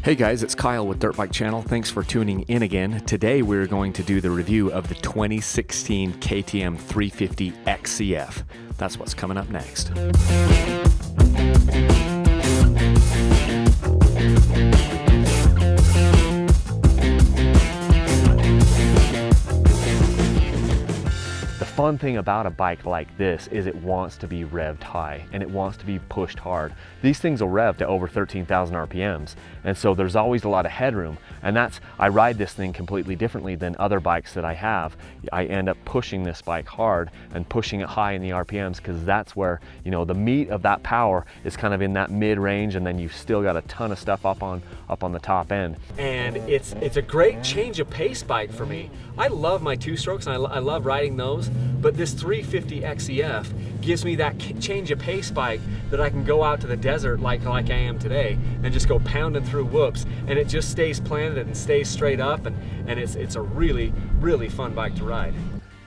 Hey guys, it's Kyle with Dirt Bike Channel. Thanks for tuning in again. Today we're going to do the review of the 2016 KTM 350 XCF. That's what's coming up next. The fun thing about a bike like this is it wants to be revved high and it wants to be pushed hard. These things will rev to over 13,000 RPMs, and so there's always a lot of headroom, and I ride this thing completely differently than other bikes that I have. I end up pushing this bike hard and pushing it high in the RPMs because that's where, you know, the meat of that power is kind of in that mid-range, and then you've still got a ton of stuff up on the top end. And it's a great change of pace bike for me. I love my two-strokes and I love riding those, but this 350 XCF gives me that change of pace bike that I can go out to the desert like I am today and just go pounding through whoops, and it just stays planted and stays straight up, and it's a really, really fun bike to ride.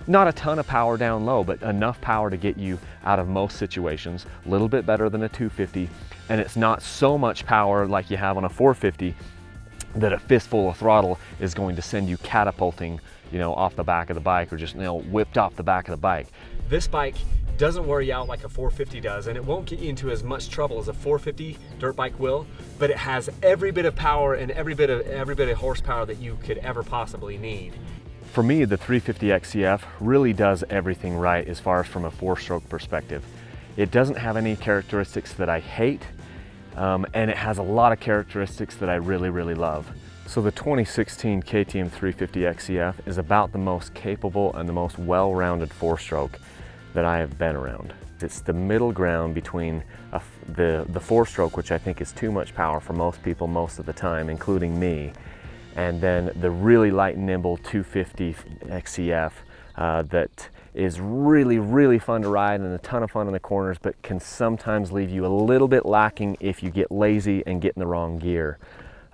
Not a ton of power down low, but enough power to get you out of most situations. A little bit better than a 250, and it's not so much power like you have on a 450 that a fistful of throttle is going to send you catapulting, you know, off the back of the bike, or just, you know, whipped off the back of the bike. This bike doesn't wear you out like a 450 does, and it won't get you into as much trouble as a 450 dirt bike will, but it has every bit of power and every bit of horsepower that you could ever possibly need. For me, the 350 XCF really does everything right as far as from a four-stroke perspective. It doesn't have any characteristics that I hate, and it has a lot of characteristics that I really, really love. So the 2016 KTM 350 XCF is about the most capable and the most well-rounded four-stroke that I have been around. It's the middle ground between the four-stroke, which I think is too much power for most people most of the time, including me, and then the really light and nimble 250 XCF that is really, really fun to ride and a ton of fun in the corners, but can sometimes leave you a little bit lacking if you get lazy and get in the wrong gear.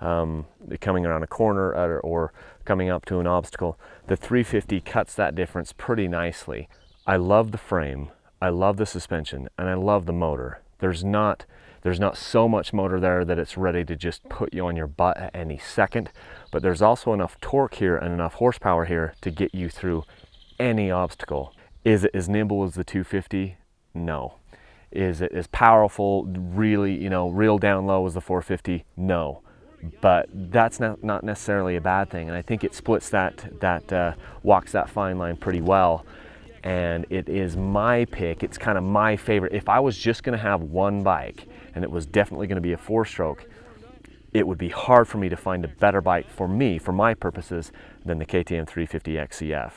Coming around a corner or coming up to an obstacle, the 350 cuts that difference pretty nicely. I love the frame, I love the suspension, and I love the motor. There's not so much motor there that it's ready to just put you on your butt at any second, but there's also enough torque here and enough horsepower here to get you through any obstacle. Is it as nimble as the 250? No. Is it as powerful, really, you know, real down low as the 450? No. But that's not necessarily a bad thing, and I think it splits walks that fine line pretty well, and it is my pick. It's kind of my favorite. If I was just going to have one bike, and it was definitely going to be a four-stroke, it would be hard for me to find a better bike for me, for my purposes, than the KTM 350 XCF.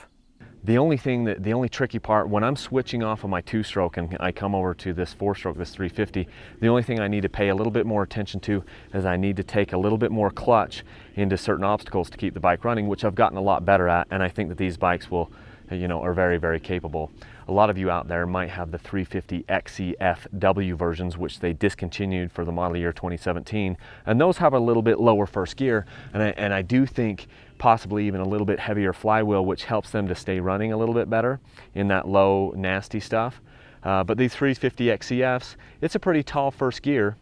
The only tricky part, when I'm switching off of my two-stroke and I come over to this four-stroke, this 350, the only thing I need to pay a little bit more attention to is I need to take a little bit more clutch into certain obstacles to keep the bike running, which I've gotten a lot better at, and I think that these bikes will, you know, are very, very capable. A lot of you out there might have the 350 XCFW versions, which they discontinued for the model year 2017, and those have a little bit lower first gear, and I do think possibly even a little bit heavier flywheel, which helps them to stay running a little bit better in that low, nasty stuff. But these 350 XCFs, it's a pretty tall first gear,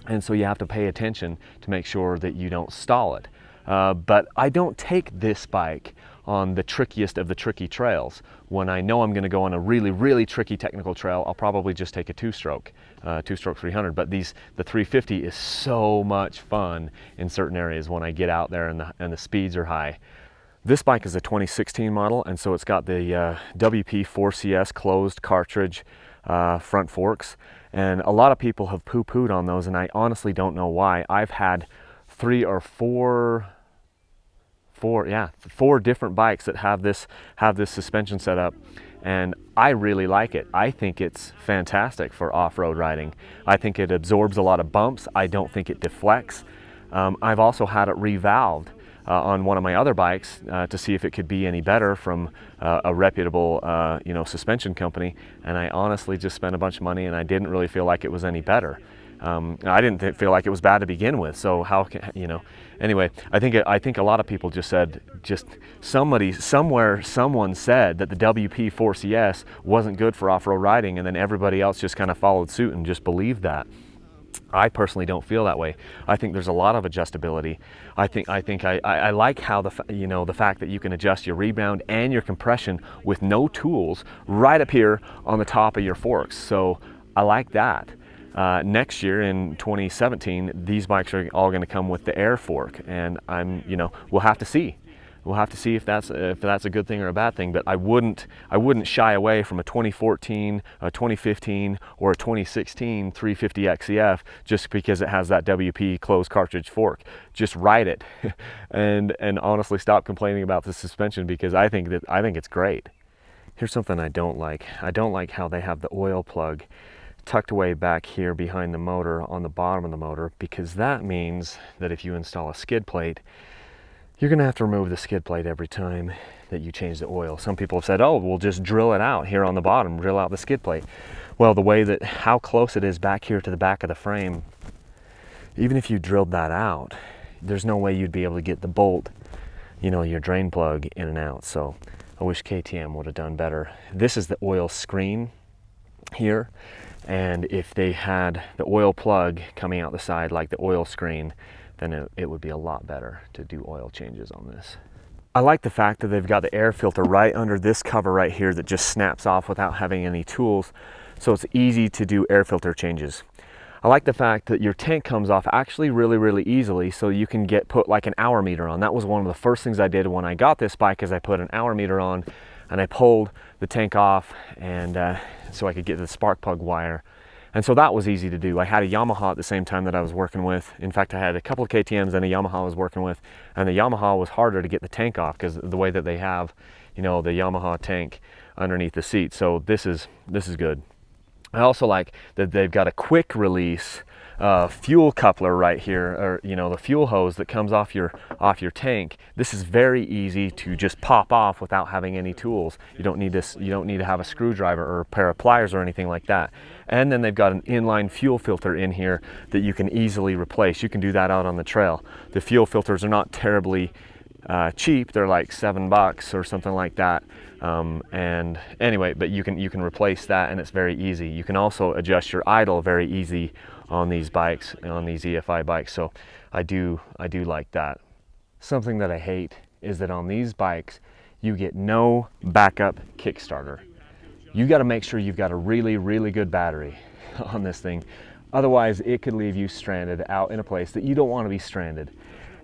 and so you have to pay attention to make sure that you don't stall it. But I don't take this bike on the trickiest of the tricky trails. When I know I'm going to go on a really, really tricky technical trail, I'll probably just take a two-stroke 300. But the 350 is so much fun in certain areas when I get out there and the speeds are high. This bike is a 2016 model, and so it's got the WP4CS closed cartridge front forks, and a lot of people have poo-pooed on those, and I honestly don't know why. I've had four different bikes that have this suspension setup, and I really like it. I think it's fantastic for off-road riding. I think it absorbs a lot of bumps. I don't think it deflects. I've also had it revalved on one of my other bikes to see if it could be any better from a reputable suspension company, and I honestly just spent a bunch of money and I didn't really feel like it was any better. I didn't feel like it was bad to begin with, so how can, anyway, I think a lot of people just said, someone said that the WP4CS wasn't good for off-road riding, and then everybody else just kind of followed suit and just believed that. I personally don't feel that way. I think there's a lot of adjustability. I like how the fact that you can adjust your rebound and your compression with no tools right up here on the top of your forks. So I like that. Next year in 2017, these bikes are all going to come with the air fork, and we'll have to see. We'll have to see if that's a good thing or a bad thing, but I wouldn't shy away from a 2014, a 2015, or a 2016 350 XCF just because it has that WP closed cartridge fork. Just ride it, and honestly stop complaining about the suspension, because I think it's great. Here's something I don't like. I don't like how they have the oil plug tucked away back here behind the motor on the bottom of the motor, because that means that if you install a skid plate, you're going to have to remove the skid plate every time that you change the oil. Some people have said, oh, we'll just drill it out here on the bottom, drill out the skid plate. Well, the way that how close it is back here to the back of the frame, even if you drilled that out, there's no way you'd be able to get the bolt, your drain plug in and out. So I wish KTM would have done better. This is the oil screen here, and if they had the oil plug coming out the side like the oil screen, then it would be a lot better to do oil changes on this. I like the fact that they've got the air filter right under this cover right here that just snaps off without having any tools, so it's easy to do air filter changes. I like the fact that your tank comes off actually really easily, so you can put like an hour meter on. That was one of the first things I did when I got this bike, is I put an hour meter on and I pulled the tank off, and so I could get the spark plug wire. And so that was easy to do. I had a Yamaha at the same time that I was working with. In fact, I had a couple of KTMs and a Yamaha I was working with, and the Yamaha was harder to get the tank off because the way that they have, the Yamaha tank underneath the seat. So this is good. I also like that they've got a quick release fuel coupler right here, or the fuel hose that comes off your tank. This is very easy to just pop off without having any tools. You don't need to have a screwdriver or a pair of pliers or anything like that. And then they've got an inline fuel filter in here that you can easily replace. You can do that out on the trail. The fuel filters are not terribly cheap. They're like $7 or something like that. And anyway, but you can replace that, and it's very easy. You can also adjust your idle very easy on these bikes, on these EFI bikes. So I do like that. Something that I hate is that on these bikes you get no backup kickstarter. You got to make sure you've got a really good battery on this thing. Otherwise it could leave you stranded out in a place that you don't want to be stranded.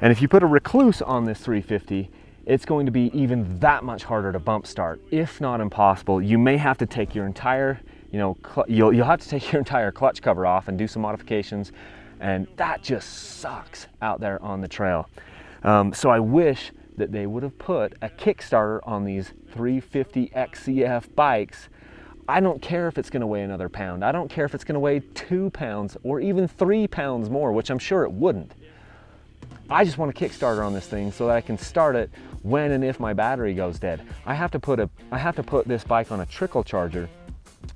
And if you put a recluse on this 350, it's going to be even that much harder to bump start, if not impossible. You may have to take your entire, you'll have to take your entire clutch cover off and do some modifications, and that just sucks out there on the trail. So I wish that they would have put a Kickstarter on these 350 XCF bikes. I don't care if it's going to weigh another pound. I don't care if it's going to weigh 2 pounds or even 3 pounds more, which I'm sure it wouldn't. I just want a Kickstarter on this thing so that I can start it when and if my battery goes dead. I have to put this bike on a trickle charger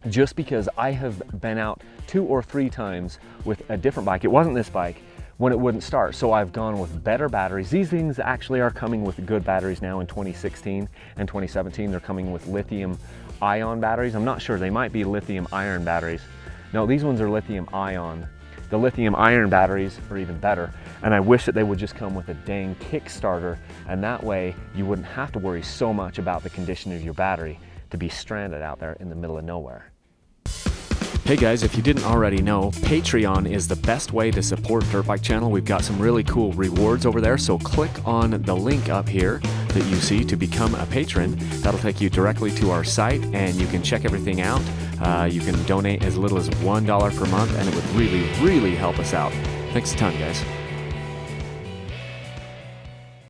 just because I have been out 2 or 3 times with a different bike. It wasn't this bike when it wouldn't start. So I've gone with better batteries. These things actually are coming with good batteries now in 2016 and 2017. They're coming with lithium ion batteries. I'm not sure, they might be lithium iron batteries. No, these ones are lithium ion. The lithium iron batteries are even better, and I wish that they would just come with a dang Kickstarter, and that way you wouldn't have to worry so much about the condition of your battery to be stranded out there in the middle of nowhere. Hey guys, if you didn't already know, Patreon is the best way to support Dirt Bike Channel. We've got some really cool rewards over there, so click on the link up here that you see to become a patron. That'll take you directly to our site, and you can check everything out. You can donate as little as $1 per month, and it would really help us out. Thanks a ton, guys.